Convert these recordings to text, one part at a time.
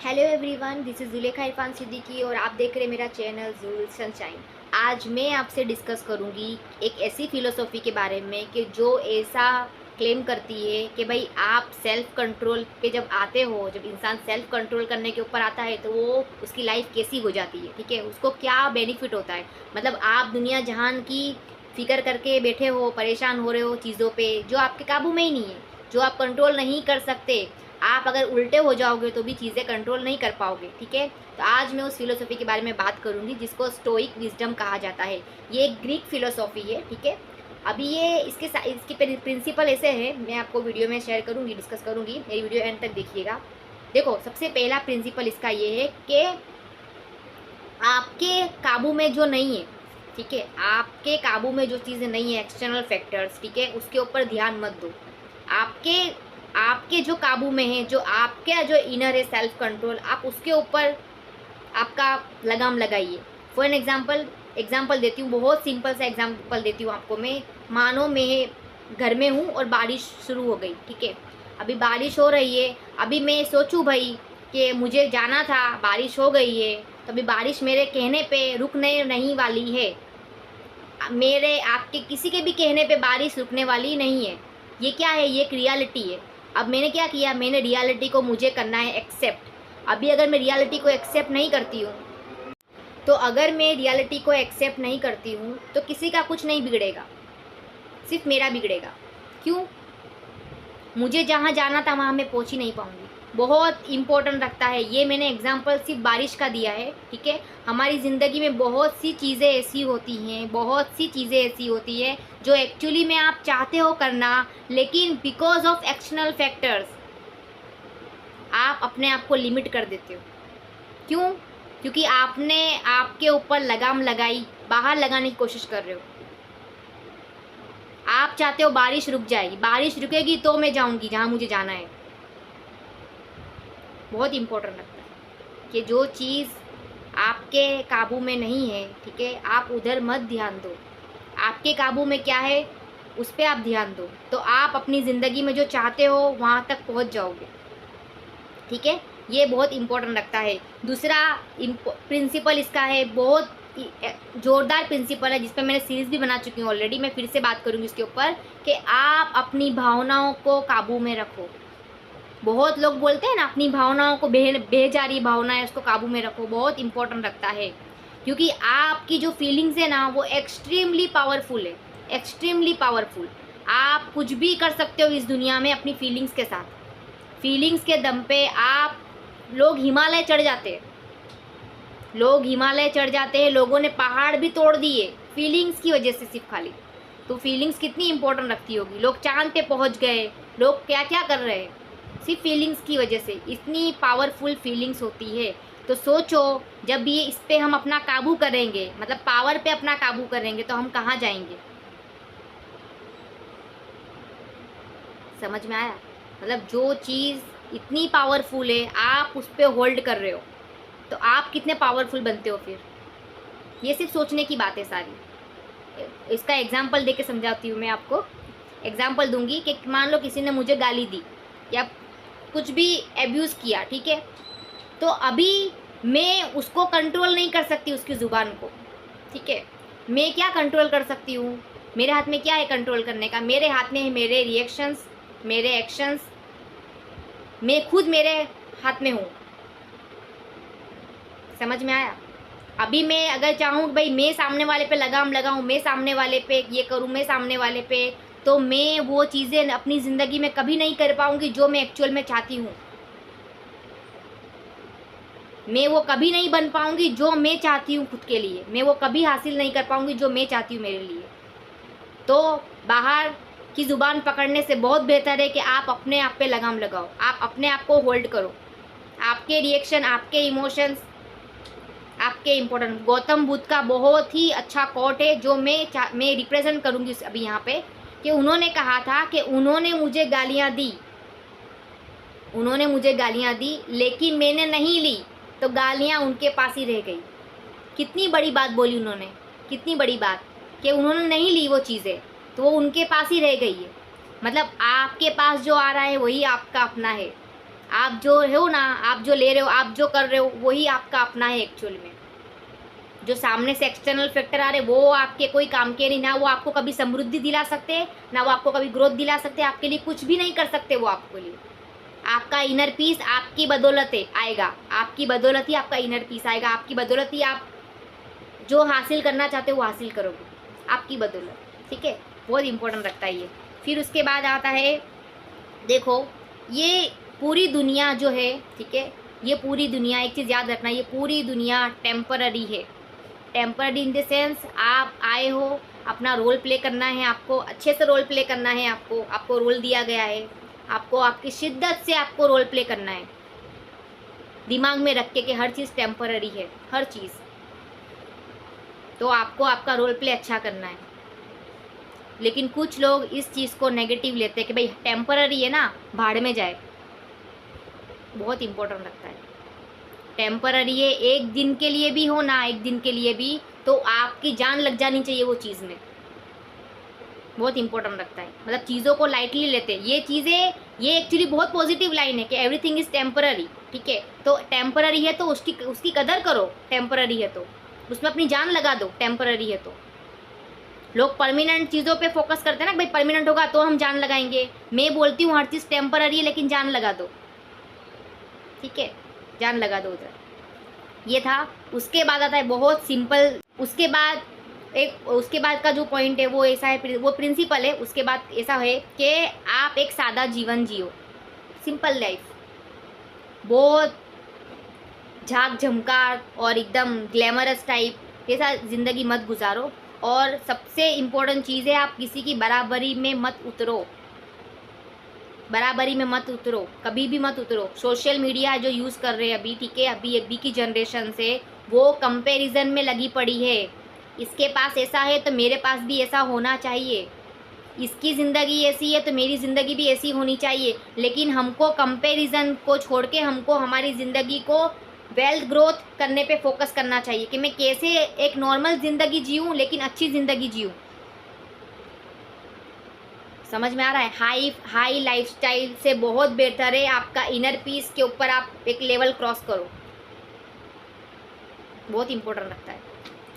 Hello everyone, this is Zulekha Irfan Siddiqui और आप देख रहे हैं मेरा चैनल जुल सनशाइन। आज मैं आपसे डिस्कस करूंगी एक ऐसी फ़िलोसॉफ़ी के बारे में कि जो ऐसा क्लेम करती है कि भाई आप सेल्फ़ कंट्रोल पे जब आते हो, जब इंसान सेल्फ़ कंट्रोल करने के ऊपर आता है तो वो उसकी लाइफ कैसी हो जाती है, ठीक है, उसको क्या बेनिफिट होता है। मतलब आप दुनिया जहान की फ़िक्र करके बैठे हो, परेशान हो रहे हो चीज़ों पे जो आपके काबू में ही नहीं है, जो आप कंट्रोल नहीं कर सकते। आप अगर उल्टे हो जाओगे तो भी चीज़ें कंट्रोल नहीं कर पाओगे, ठीक है। तो आज मैं उस फिलोसॉफी के बारे में बात करूंगी जिसको स्टोइक विजडम कहा जाता है। ये एक ग्रीक फिलोसॉफी है, ठीक है। अभी ये इसके प्रिंसिपल ऐसे हैं, मैं आपको वीडियो में शेयर करूंगी, डिस्कस करूंगी, मेरी वीडियो एंड तक देखिएगा। देखो, सबसे पहला प्रिंसिपल इसका ये है कि आपके काबू में जो नहीं है, ठीक है, आपके काबू में जो चीज़ें नहीं है, एक्सटर्नल फैक्टर्स, ठीक है, उसके ऊपर ध्यान मत दो। आपके आपके जो काबू में है, जो आपके जो इनर है सेल्फ कंट्रोल, आप उसके ऊपर आपका लगाम लगाइए। फॉर एन एग्जाम्पल देती हूँ, बहुत सिंपल सा एग्जाम्पल देती हूँ आपको मैं। मानो मैं घर में हूँ और बारिश शुरू हो गई, ठीक है, अभी बारिश हो रही है। अभी मैं सोचूं भाई कि मुझे जाना था, बारिश हो गई है, तो अभी बारिश मेरे कहने पे रुकने नहीं वाली है। मेरे आपके किसी के भी कहने पे बारिश रुकने वाली नहीं है। ये क्या है? ये एक रियलिटी है। अब मैंने क्या किया, मैंने रियलिटी को मुझे करना है एक्सेप्ट। अभी अगर मैं रियलिटी को एक्सेप्ट नहीं करती हूँ, तो अगर मैं रियलिटी को एक्सेप्ट नहीं करती हूँ तो किसी का कुछ नहीं बिगड़ेगा, सिर्फ मेरा बिगड़ेगा। क्यों? मुझे जहाँ जाना था वहाँ मैं पहुँच ही नहीं पाऊँगी। बहुत इम्पोर्टेंट रखता है ये। मैंने एग्जांपल सिर्फ बारिश का दिया है, ठीक है। हमारी ज़िंदगी में बहुत सी चीज़ें ऐसी होती हैं, बहुत सी चीज़ें ऐसी होती है जो एक्चुअली में आप चाहते हो करना, लेकिन बिकॉज ऑफ एक्सटर्नल फैक्टर्स आप अपने आप को लिमिट कर देते हो। क्यों? क्योंकि आपने आपके ऊपर लगाम लगाई, बाहर लगाने की कोशिश कर रहे हो। आप चाहते हो बारिश रुक जाएगी, बारिश रुकेगी तो मैं जाऊंगी जहाँ मुझे जाना है। बहुत इम्पोर्टेंट लगता है कि जो चीज़ आपके काबू में नहीं है, ठीक है, आप उधर मत ध्यान दो। आपके काबू में क्या है उस पर आप ध्यान दो, तो आप अपनी ज़िंदगी में जो चाहते हो वहाँ तक पहुँच जाओगे, ठीक है। ये बहुत इम्पोर्टेंट रखता है। दूसरा प्रिंसिपल इसका है, बहुत जोरदार प्रिंसिपल है, जिस पर मैंने सीरीज़ भी बना चुकी हूँ ऑलरेडी। मैं फिर से बात करूँगी इसके ऊपर कि आप अपनी भावनाओं को काबू में रखो। बहुत लोग बोलते हैं ना, अपनी भावनाओं को बह जा रही भावना है उसको काबू में रखो। बहुत इंपॉर्टेंट रखता है, क्योंकि आपकी जो फीलिंग्स है ना वो एक्सट्रीमली पावरफुल है, एक्सट्रीमली पावरफुल। आप कुछ भी कर सकते हो इस दुनिया में अपनी फीलिंग्स के साथ। फीलिंग्स के दम पे आप, लोग हिमालय चढ़ जाते हैं, लोग हिमालय चढ़ जाते हैं, लोगों ने पहाड़ भी तोड़ दिए फीलिंग्स की वजह से, सिर्फ खाली। तो फीलिंग्स कितनी इंपॉर्टेंट रखती होगी। लोग चांद पे पहुंच गए, लोग क्या क्या कर रहे हैं, सिर्फ फीलिंग्स की वजह से। इतनी पावरफुल फीलिंग्स होती है। तो सोचो, जब ये इस पे हम अपना काबू करेंगे, मतलब पावर पे अपना काबू करेंगे, तो हम कहाँ जाएंगे? समझ में आया? मतलब जो चीज़ इतनी पावरफुल है, आप उस पर होल्ड कर रहे हो, तो आप कितने पावरफुल बनते हो फिर? ये सिर्फ सोचने की बात है सारी। इसका एग्जाम्पल दे के समझाती हूँ मैं आपको। एग्जाम्पल दूंगी कि मान लो किसी ने मुझे गाली दी या कुछ भी एब्यूज़ किया, ठीक है, तो अभी मैं उसको कंट्रोल नहीं कर सकती, उसकी ज़ुबान को, ठीक है। मैं क्या कंट्रोल कर सकती हूँ? मेरे हाथ में क्या है कंट्रोल करने का? मेरे हाथ में है मेरे रिएक्शंस, मेरे एक्शंस। मैं खुद मेरे हाथ में हूँ। समझ में आया? अभी मैं अगर चाहूँ भाई मैं सामने वाले पे लगाम लगाऊँ, मैं सामने वाले पे ये करूँ, मैं सामने वाले पे, तो मैं वो चीज़ें अपनी ज़िंदगी में कभी नहीं कर पाऊँगी जो मैं एक्चुअल में चाहती हूँ। मैं वो कभी नहीं बन पाऊँगी जो मैं चाहती हूँ खुद के लिए। मैं वो कभी हासिल नहीं कर पाऊँगी जो मैं चाहती हूँ मेरे लिए। तो बाहर की ज़ुबान पकड़ने से बहुत बेहतर है कि आप अपने आप पे लगाम लगाओ, आप अपने आप को होल्ड करो। आपके रिएक्शन, आपके इमोशंस आपके इम्पोर्टेंट। गौतम बुद्ध का बहुत ही अच्छा कोट है जो मैं रिप्रेजेंट करूँगी अभी यहाँ पे, कि उन्होंने कहा था कि उन्होंने मुझे गालियाँ दी, उन्होंने मुझे गालियाँ दी, लेकिन मैंने नहीं ली, तो गालियाँ उनके पास ही रह गई। कितनी बड़ी बात बोली उन्होंने, कितनी बड़ी बात, कि उन्होंने नहीं ली वो चीज़ें, तो वो उनके पास ही रह गई है। मतलब आपके पास जो आ रहा है वही आपका अपना है। आप जो हो ना, आप जो ले रहे हो, आप जो कर रहे हो, वही आपका अपना है एक्चुअल में। जो सामने से एक्सटर्नल फैक्टर आ रहे वो आपके कोई काम के नहीं, ना वो आपको कभी समृद्धि दिला सकते, ना वो आपको कभी ग्रोथ दिला सकते, आपके लिए कुछ भी नहीं कर सकते वो आपके लिए। आपका इनर पीस आपकी बदौलत है आएगा, आपकी बदौलत ही आपका इनर पीस आएगा, आपकी बदौलत ही आप जो हासिल करना चाहते हो वो हासिल करोगे, आपकी बदौलत। ठीक है, बहुत इंपॉर्टेंट रखता है ये। फिर उसके बाद आता है, देखो ये पूरी दुनिया जो है, ठीक है, ये पूरी दुनिया, एक चीज़ याद रखना, ये पूरी दुनिया टेम्पररी है। टेम्पररी इन द सेंस आप आए हो, अपना रोल प्ले करना है, आपको अच्छे से रोल प्ले करना है, आपको रोल दिया गया है, आपको आपकी शिद्दत से आपको रोल प्ले करना है, दिमाग में रख के कि हर चीज़ टेम्पररी है, हर चीज़। तो आपको आपका रोल प्ले अच्छा करना है। लेकिन कुछ लोग इस चीज़ को नेगेटिव लेते हैं कि भाई टेम्पररी है ना, भाड़ में जाए। बहुत इंपॉर्टेंट लगता है, टेम्पररी है, एक दिन के लिए भी हो ना, एक दिन के लिए भी, तो आपकी जान लग जानी चाहिए वो चीज़ में। बहुत इंपॉर्टेंट लगता है, मतलब चीज़ों को लाइटली लेते हैं ये चीज़ें। ये एक्चुअली बहुत पॉजिटिव लाइन है कि एवरीथिंग इज़ टेम्पररी। ठीक है, तो टेम्पररी है तो उसकी कदर करो, टेम्पररी है तो उसमें अपनी जान लगा दो, टेम्पररी है तो। लोग परमानेंट चीज़ों पे फोकस करते हैं ना, भाई परमानेंट होगा तो हम जान लगाएंगे। मैं बोलती हूँ हर चीज़ टेम्पररी है, लेकिन जान लगा दो। ठीक है, जान लगा दो उधर। ये था। उसके बाद आता है बहुत सिंपल, उसके बाद का जो पॉइंट है वो ऐसा है, वो प्रिंसिपल है। उसके बाद ऐसा है कि आप एक सादा जीवन जियो, सिंपल लाइफ। बहुत झाक झमकार और एकदम ग्लैमरस टाइप ऐसा ज़िंदगी मत गुजारो। और सबसे इम्पोर्टेंट चीज़ है, आप किसी की बराबरी में मत उतरो, बराबरी में मत उतरो, कभी भी मत उतरो। सोशल मीडिया जो यूज़ कर रहे हैं अभी, ठीक है, अभी की जनरेशन से, वो कंपैरिजन में लगी पड़ी है। इसके पास ऐसा है तो मेरे पास भी ऐसा होना चाहिए, इसकी ज़िंदगी ऐसी है तो मेरी ज़िंदगी भी ऐसी होनी चाहिए। लेकिन हमको कंपैरिजन को छोड़ के हमको हमारी ज़िंदगी को वेल्थ ग्रोथ करने पे फोकस करना चाहिए कि मैं कैसे एक नॉर्मल ज़िंदगी जीऊँ, लेकिन अच्छी ज़िंदगी जीऊँ। समझ में आ रहा है? हाई लाइफस्टाइल से बहुत बेहतर है आपका इनर पीस के ऊपर आप एक लेवल क्रॉस करो, बहुत इंपॉर्टेंट रखता है।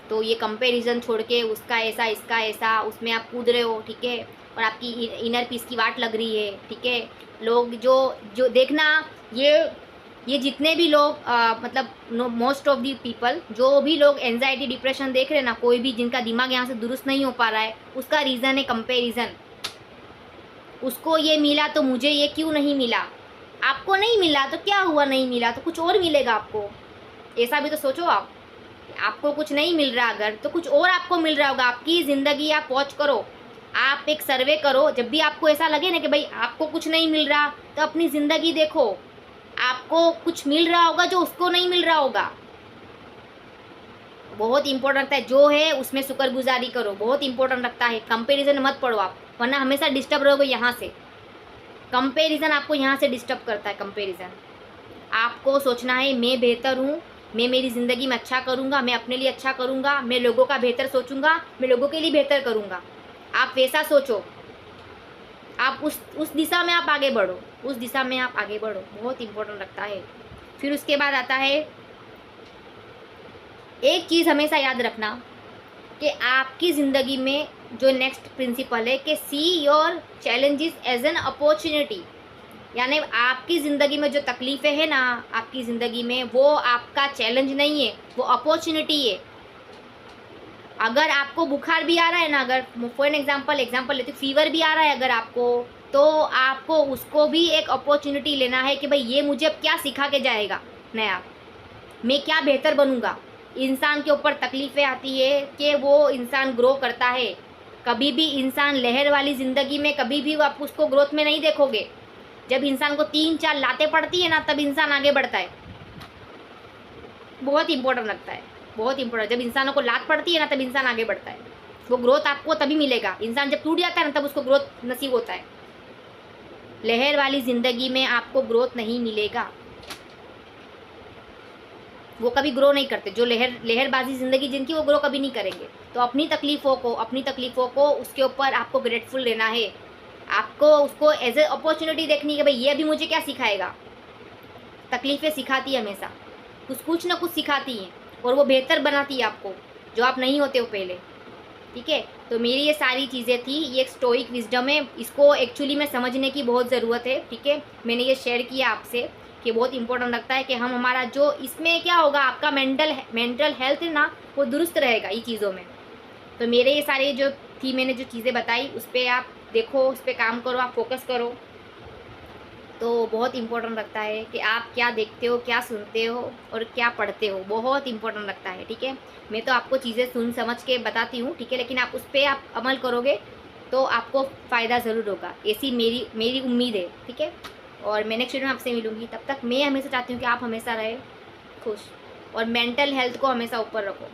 तो ये कंपैरिजन छोड़ के उसका ऐसा इसका ऐसा, उसमें आप कूद रहे हो, ठीक है, और आपकी इनर पीस की वाट लग रही है, ठीक है। लोग जो देखना, ये जितने भी लोग मतलब मोस्ट ऑफ दी पीपल, जो भी लोग एंजाइटी डिप्रेशन देख रहे हैं ना, कोई भी जिनका दिमाग यहाँ से दुरुस्त नहीं हो पा रहा है, उसका रीज़न है कंपेरिजन। उसको ये मिला तो मुझे ये क्यों नहीं मिला, आपको नहीं मिला तो क्या हुआ, नहीं मिला तो कुछ और मिलेगा आपको। ऐसा भी तो सोचो आप, आपको कुछ नहीं मिल रहा अगर, तो कुछ और आपको मिल रहा होगा। आपकी ज़िंदगी आप वॉच करो, आप एक सर्वे करो, जब भी आपको ऐसा लगे ना कि भाई आपको कुछ नहीं मिल रहा, तो अपनी ज़िंदगी देखो, आपको कुछ मिल रहा होगा जो उसको नहीं मिल रहा होगा। बहुत इंपॉर्टेंट रखता है, जो है उसमें शुक्रगुजारी करो, बहुत इंपॉर्टेंट रखता है। कंपैरिजन मत पढ़ो आप, वरना हमेशा डिस्टर्ब रहोगे यहाँ से। कंपैरिजन आपको यहाँ से डिस्टर्ब करता है। कंपैरिजन आपको सोचना है मैं बेहतर हूँ, मैं मेरी ज़िंदगी में अच्छा करूँगा, मैं अपने लिए अच्छा करूँगा, मैं लोगों का बेहतर सोचूंगा, मैं लोगों के लिए बेहतर करूँगा। आप वैसा सोचो, आप उस दिशा में आप आगे बढ़ो, उस दिशा में आप आगे बढ़ो, बहुत इंपॉर्टेंट रखता है। फिर उसके बाद आता है, एक चीज़ हमेशा याद रखना कि आपकी ज़िंदगी में जो नेक्स्ट प्रिंसिपल है कि see your challenges as an opportunity. यानी आपकी ज़िंदगी में जो तकलीफ़ें हैं ना, आपकी ज़िंदगी में, वो आपका चैलेंज नहीं है, वो अपॉर्चुनिटी है। अगर आपको बुखार भी आ रहा है ना, अगर फॉर एन एग्जांपल लेते, फीवर भी आ रहा है अगर आपको, तो आपको उसको भी एक अपॉर्चुनिटी लेना है कि भाई ये मुझे अब क्या सिखा के जाएगा नया, मैं क्या बेहतर बनूंगा। इंसान के ऊपर तकलीफ़ें आती है कि वो इंसान ग्रो करता है। कभी भी इंसान लहर वाली ज़िंदगी में कभी भी आप उसको ग्रोथ में नहीं देखोगे। जब इंसान को 3-4 लातें पड़ती है ना, तब इंसान आगे बढ़ता है। बहुत इंपॉर्टेंट लगता है, बहुत इंपॉर्टेंट। जब इंसानों को लात पड़ती है ना, तब इंसान आगे बढ़ता है। वो ग्रोथ आपको तभी मिलेगा। इंसान जब टूट जाता है ना, तब उसको ग्रोथ नसीब होता है। लहर वाली ज़िंदगी में आपको ग्रोथ नहीं मिलेगा, वो कभी ग्रो नहीं करते। जो लहरबाजी ज़िंदगी जिनकी, वो ग्रो कभी नहीं करेंगे। तो अपनी तकलीफ़ों को उसके ऊपर आपको ग्रेटफुल रहना है। आपको उसको एज ए अपॉर्चुनिटी देखनी है कि भाई ये अभी मुझे क्या सिखाएगा, तकलीफ़ें सिखाती है हमेशा, कुछ ना कुछ सिखाती हैं और वो बेहतर बनाती है आपको, जो आप नहीं होते हो पहले। ठीक है, तो मेरी ये सारी चीज़ें थी, ये एक स्टोइक विजडम है, इसको एक्चुअली में समझने की बहुत ज़रूरत है। ठीक है, मैंने ये शेयर किया आपसे कि बहुत इंपॉर्टेंट लगता है कि हम हमारा जो इसमें क्या होगा, आपका मेंटल हेल्थ है ना, वो दुरुस्त रहेगा ये चीज़ों में। तो मेरे ये सारे जो थी, मैंने जो चीज़ें बताई उस पर आप देखो, उस पर काम करो, आप फोकस करो। तो बहुत इम्पोर्टेंट लगता है कि आप क्या देखते हो, क्या सुनते हो और क्या पढ़ते हो, बहुत इम्पोर्टेंट लगता है। ठीक है, मैं तो आपको चीज़ें सुन समझ के बताती हूँ। ठीक है, लेकिन आप उस पर आप अमल करोगे तो आपको फ़ायदा ज़रूर होगा, ऐसी मेरी मेरी उम्मीद है। ठीक है, और मैं नेक्स्ट वीडियो में आपसे मिलूँगी, तब तक मैं हमेशा चाहती हूँ कि आप हमेशा रहे खुश और मेंटल हेल्थ को हमेशा ऊपर रखो।